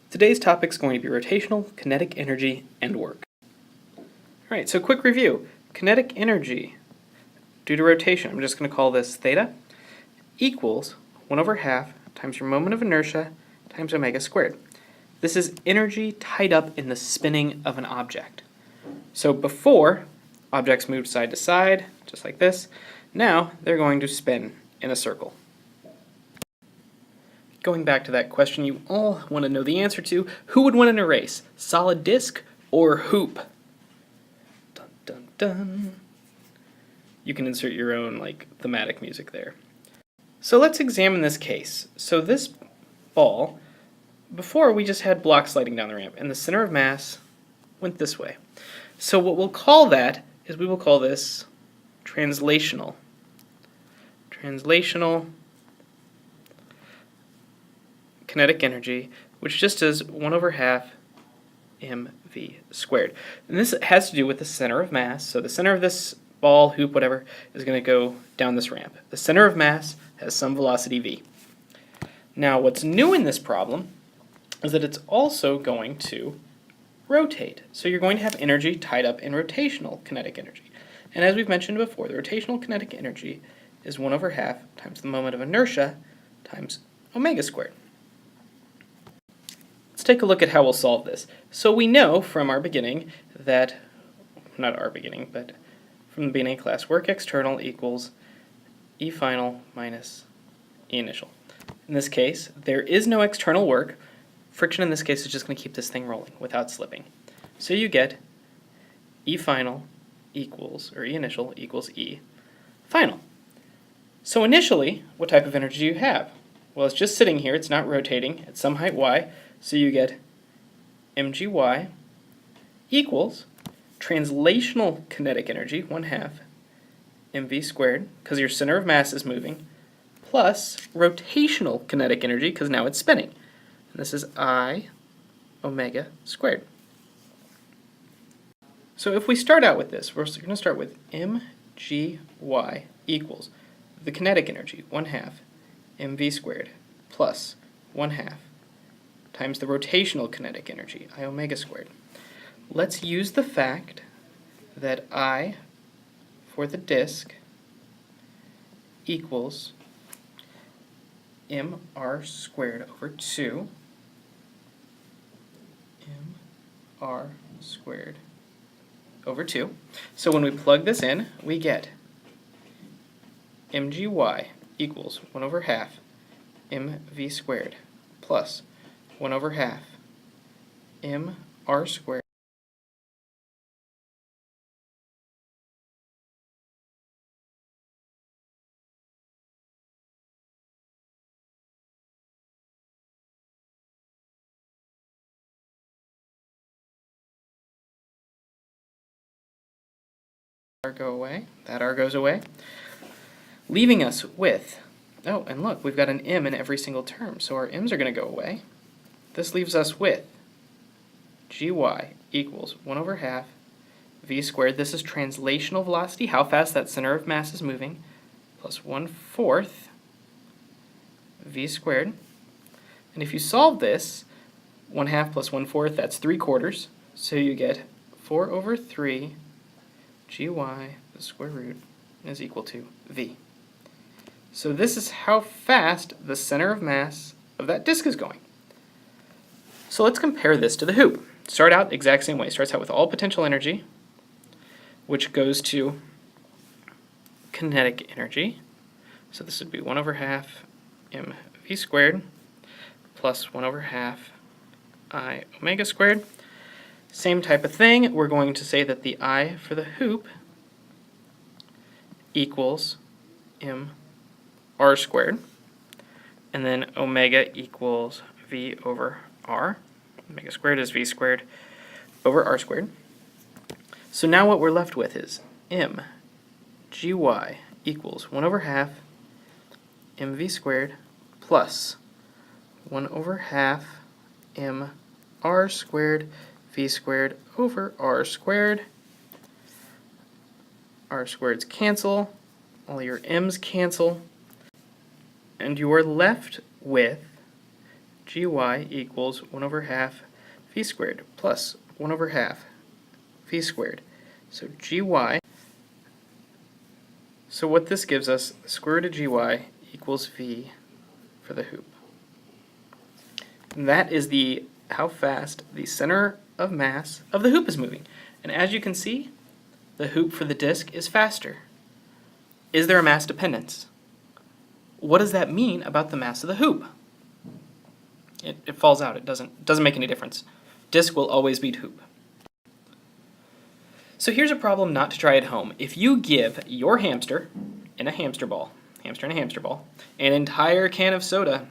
Today's topic is going to be rotational, kinetic energy, and work. Alright, so quick review. Kinetic energy, due to rotation, I'm just going to call this theta, equals 1 over half times your moment of inertia times omega squared. This is energy tied up in the spinning of an object. So before, objects moved side to side, just like this. Now they're going to spin in a circle. Going back to that question you all want to know the answer to, who would win in a race? Solid disk or hoop? Dun dun dun. You can insert your own thematic music there. So let's examine this case. So this ball, before we just had blocks sliding down the ramp, and the center of mass went this way. So what we'll call that is we will call this translational. Translational kinetic energy, which just is 1 over half mv squared. And this has to do with the center of mass. So the center of this ball, hoop, whatever, is going to go down this ramp. The center of mass has some velocity v. Now what's new in this problem is that it's also going to rotate. So you're going to have energy tied up in rotational kinetic energy. And as we've mentioned before, the rotational kinetic energy is 1 over half times the moment of inertia times omega squared. Let's take a look at how we'll solve this. So we know from our beginning that, not our beginning, but from the beginning of class, work external equals E final minus E initial. In this case, there is no external work. Friction in this case is just going to keep this thing rolling without slipping. So you get E final equals, or E initial equals E final. So initially, what type of energy do you have? Well, it's just sitting here, it's not rotating, at some height y, so you get mgy equals translational kinetic energy, 1 half mv squared, because your center of mass is moving, plus rotational kinetic energy, because now it's spinning. And this is I omega squared. So if we start out with this, we're going to start with mgy equals the kinetic energy, 1 half mv squared, plus 1 half times the rotational kinetic energy, I omega squared. Let's use the fact that I for the disk equals mr squared over 2 mr squared over 2. So when we plug this in, we get mgy equals 1 over half mv squared plus 1 over half mr squared go away, that r goes away, leaving us with, oh, and look, we've got an m in every single term, so our m's are going to go away. This leaves us with gy equals 1 over half v squared. This is translational velocity, how fast that center of mass is moving, plus 1/4 v squared. And if you solve this, 1 half plus 1/4, that's 3/4. So you get 4 over 3 gy, the square root, is equal to v. So this is how fast the center of mass of that disk is going. So let's compare this to the hoop. Start out the exact same way. Starts out with all potential energy, which goes to kinetic energy. So this would be 1 over half mv squared plus 1 over half I omega squared. Same type of thing. We're going to say that the I for the hoop equals mr squared. And then omega equals v over r. Omega squared is v squared over r squared. So now what we're left with is mgy equals 1 over half mv squared plus 1 over half mr squared v squared over r squared. R squareds cancel, all your m's cancel, and you are left with gy equals 1 over half v squared plus 1 over half v squared. So gy, so what this gives us, the square root of gy equals v for the hoop. And that is how fast the center of mass of the hoop is moving. And as you can see, the hoop for the disk is faster. Is there a mass dependence? What does that mean about the mass of the hoop? It falls out. It doesn't make any difference. Disk will always beat hoop. So here's a problem not to try at home. If you give your hamster in a hamster ball, an entire can of soda,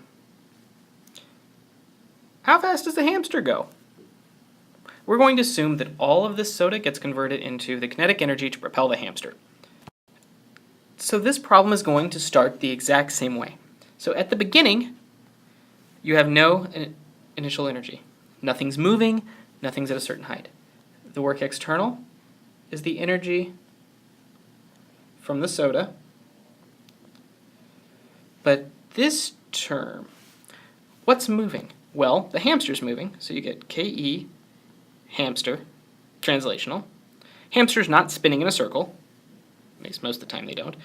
how fast does the hamster go? We're going to assume that all of this soda gets converted into the kinetic energy to propel the hamster. So this problem is going to start the exact same way. So at the beginning, you have no initial energy. Nothing's moving, nothing's at a certain height. The work external is the energy from the soda. But this term, what's moving? Well, the hamster's moving, so you get Ke hamster, translational. Hamster's not spinning in a circle, at least most of the time they don't.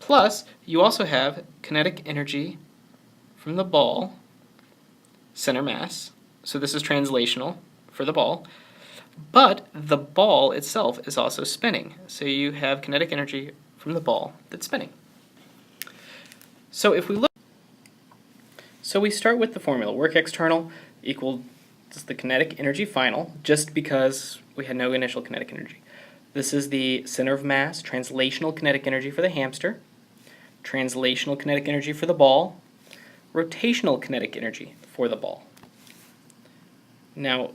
Plus, you also have kinetic energy from the ball, center mass, so this is translational for the ball, but the ball itself is also spinning, so you have kinetic energy from the ball that's spinning. So if we look, so we start with the formula, work external equals the kinetic energy final, just because we had no initial kinetic energy. This is the center of mass, translational kinetic energy for the hamster, translational kinetic energy for the ball, rotational kinetic energy for the ball. Now,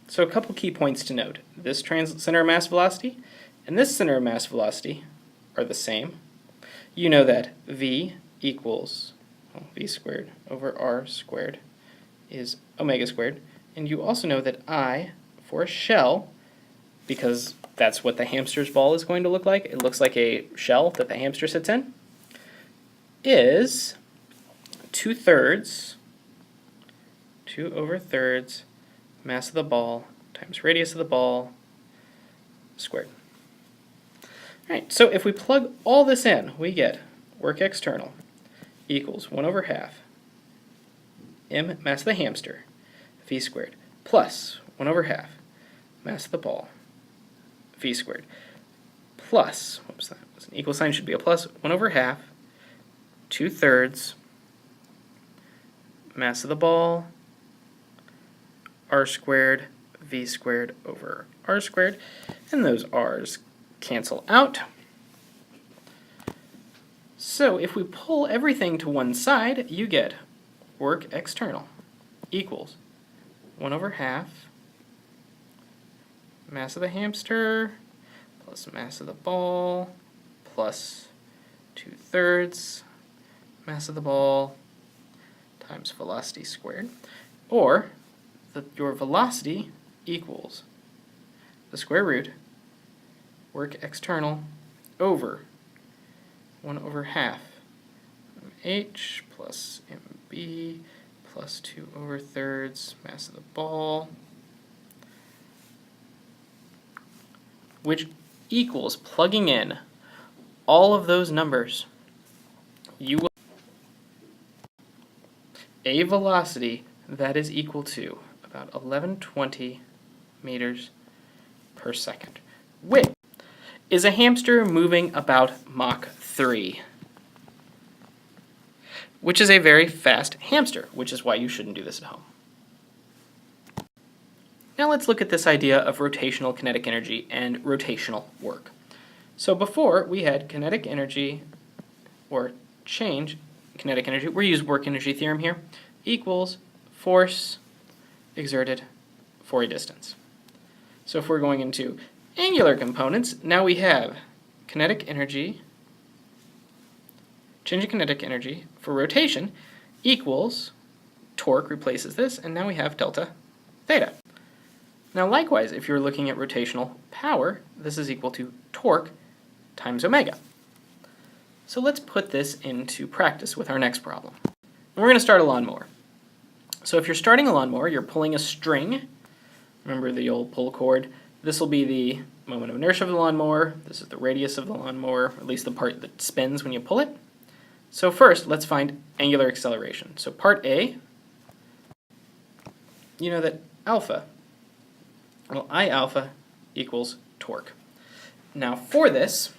so a couple key points to note. This center of mass velocity and this center of mass velocity are the same. You know that v equals v squared over r squared is omega squared. And you also know that I, for a shell, because that's what the hamster's ball is going to look like, it looks like a shell that the hamster sits in, is 2/3, 2/3 mass of the ball times radius of the ball squared. Alright, so if we plug all this in, we get work external equals 1 over half m mass of the hamster v squared plus 1 over half mass of the ball v squared plus, whoops, that was an equal sign, should be a plus, 1 over half 2/3 mass of the ball r squared v squared over r squared, and those r's cancel out. So if we pull everything to one side, you get work external equals 1 over half mass of the hamster plus mass of the ball plus 2/3 mass of the ball times velocity squared, or your velocity equals the square root work external over 1 over half mh plus mb plus 2/3 mass of the ball, which equals, plugging in all of those numbers, you will a velocity that is equal to about 1120 meters per second, which is a hamster moving about Mach 3, which is a very fast hamster, which is why you shouldn't do this at home. Now let's look at this idea of rotational kinetic energy and rotational work. So before, we had kinetic energy, or change kinetic energy, we use work energy theorem here, equals force exerted for a distance. So if we're going into angular components, now we have kinetic energy, change in kinetic energy for rotation equals torque replaces this, and now we have delta theta. Now likewise, if you're looking at rotational power, this is equal to torque times omega. So let's put this into practice with our next problem. And we're going to start a lawnmower. So if you're starting a lawnmower, you're pulling a string. Remember the old pull cord? This will be the moment of inertia of the lawnmower. This is the radius of the lawnmower, at least the part that spins when you pull it. So first, let's find angular acceleration. So part A, you know that alpha, well, I alpha equals torque. Now for this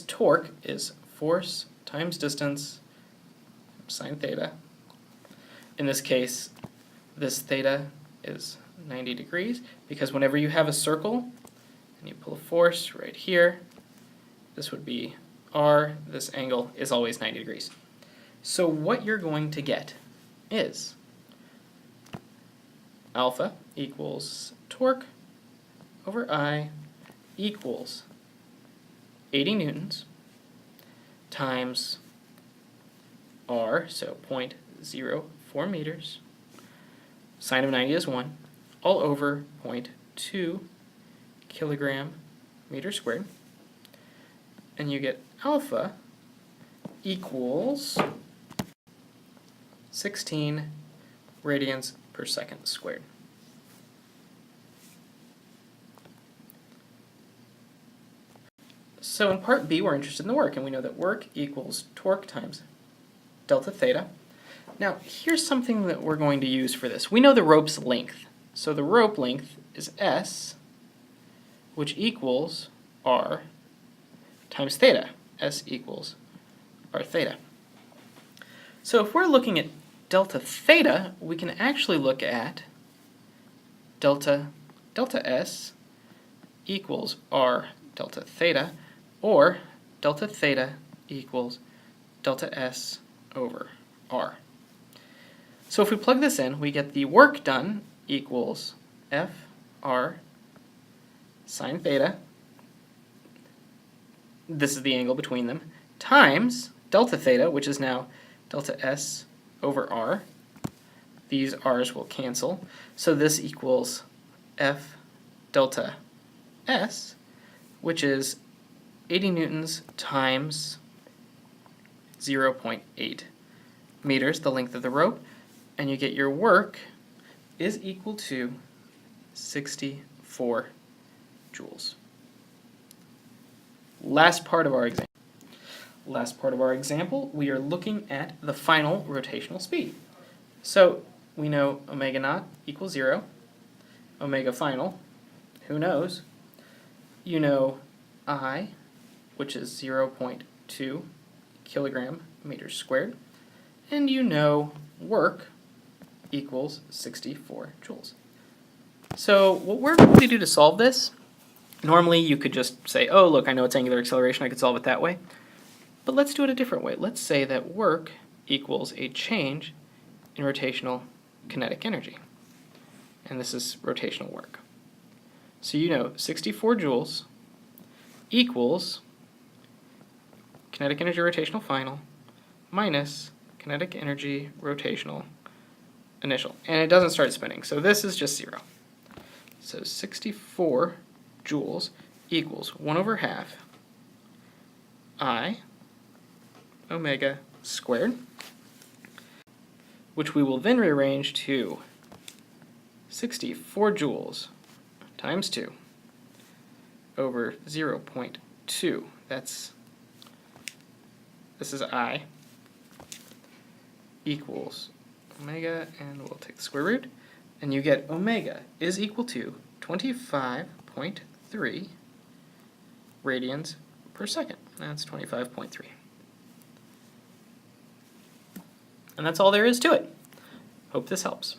torque is force times distance sine theta. In this case, this theta is 90 degrees, because whenever you have a circle and you pull a force right here, this would be r, this angle is always 90 degrees. So what you're going to get is alpha equals torque over I equals 80 newtons times r, so 0.04 meters, sine of 90 is 1, all over 0.2 kilogram meter squared, and you get alpha equals 16 radians per second squared. So in part B, we're interested in the work, and we know that work equals torque times delta theta. Now, here's something that we're going to use for this. We know the rope's length. So the rope length is S, which equals R times theta. S equals R theta. So if we're looking at delta theta, we can actually look at delta S equals R delta theta, or delta theta equals delta S over R. So if we plug this in, we get the work done equals FR sine theta, this is the angle between them, times delta theta, which is now delta S over R. These R's will cancel, so this equals F delta S, which is 80 newtons times 0.8 meters, the length of the rope, and you get your work is equal to 64 joules. Last part of our example, we are looking at the final rotational speed. So we know omega naught equals 0, omega final, who knows? You know I, which is 0.2 kilogram meters squared, and you know work equals 64 joules. So what we're going to do to solve this, normally you could just say, oh look, I know it's angular acceleration, I could solve it that way. But let's do it a different way. Let's say that work equals a change in rotational kinetic energy. And this is rotational work. So you know 64 joules equals kinetic energy rotational final minus kinetic energy rotational initial. And it doesn't start spinning, so this is just 0. So 64 joules equals 1 over half I omega squared, which we will then rearrange to 64 joules times 2 over 0.2. This is I equals omega, and we'll take the square root, and you get omega is equal to 25.3 radians per second. That's 25.3. And that's all there is to it. Hope this helps.